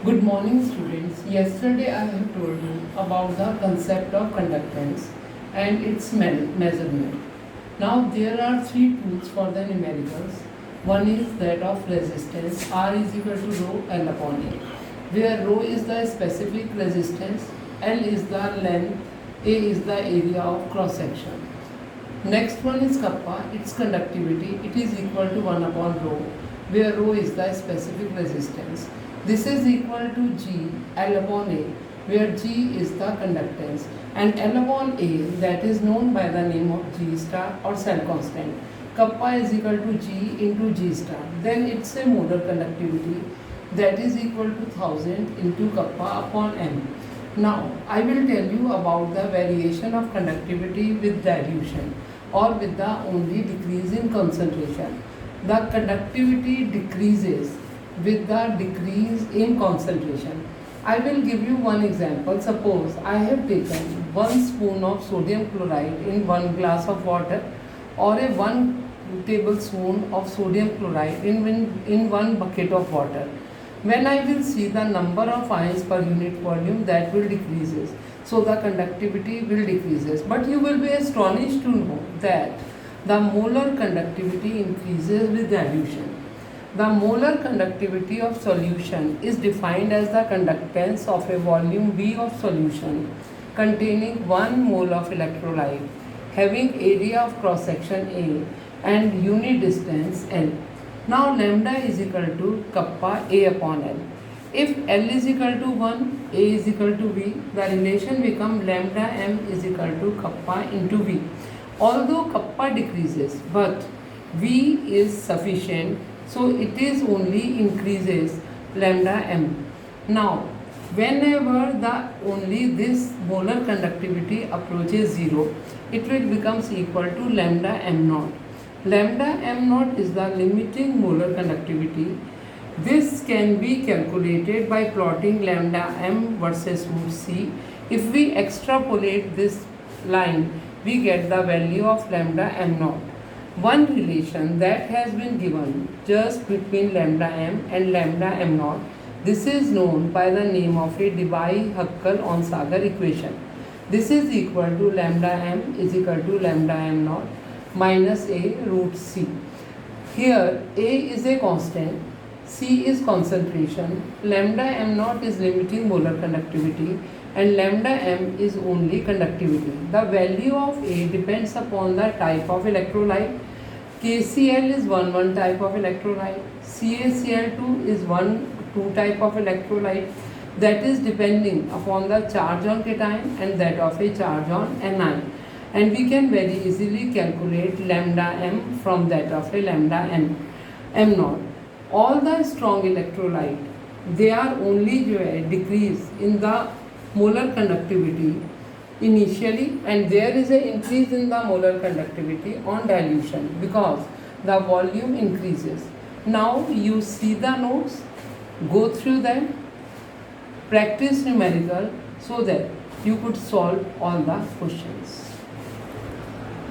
Good morning, students. Yesterday I have told you about the concept of conductance and its measurement. Now there are three tools for the numericals. One is that of resistance, R is equal to rho L upon A, where rho is the specific resistance, L is the length, A is the area of cross section. Next one is kappa, its conductivity, it is equal to 1 upon rho, where rho is the specific resistance. This is equal to G L upon A, where G is the conductance, and L upon A, that is known by the name of G star or cell constant. Kappa is equal to G into G star. Then it's a molar conductivity, that is equal to 1000 into kappa upon M. Now I will tell you about the variation of conductivity with dilution or with the only decrease in concentration. The conductivity decreases with the decrease in concentration. I will give you one example. Suppose I have taken 1 spoon of sodium chloride in 1 glass of water, or a 1 tablespoon of sodium chloride in 1 bucket of water. When I will see the number of ions per unit volume, that will decreases. So the conductivity will decreases. But you will be astonished to know that the molar conductivity increases with dilution. The molar conductivity of solution is defined as the conductance of a volume V of solution containing 1 mole of electrolyte having area of cross section A and unit distance L. Now lambda is equal to kappa A upon L. If L is equal to 1, A is equal to V, the relation becomes lambda M is equal to kappa into V. Although kappa decreases, but V is sufficient, so it is only increases lambda M. Now, whenever the only this molar conductivity approaches 0, it will becomes equal to lambda M naught. Lambda M naught is the limiting molar conductivity. This can be calculated by plotting lambda M versus root C. If we extrapolate this line, we get the value of lambda M naught. One relation that has been given just between lambda M and lambda M naught. This is known by the name of a Debye-Huckel-Onsager equation. This is equal to lambda M is equal to lambda M naught minus A root C. Here A is a constant, C is concentration, lambda M naught is limiting molar conductivity, and lambda M is only conductivity. The value of A depends upon the type of electrolyte. KCl is 1 type of electrolyte, CaCl2 is 2 type of electrolyte, that is depending upon the charge on cation and that of a charge on anion. And we can very easily calculate lambda M from that of a lambda M naught. All the strong electrolyte, they are only decrease in the molar conductivity initially, and there is an increase in the molar conductivity on dilution because the volume increases. Now you see the notes, go through them, practice numerical so that you could solve all the questions.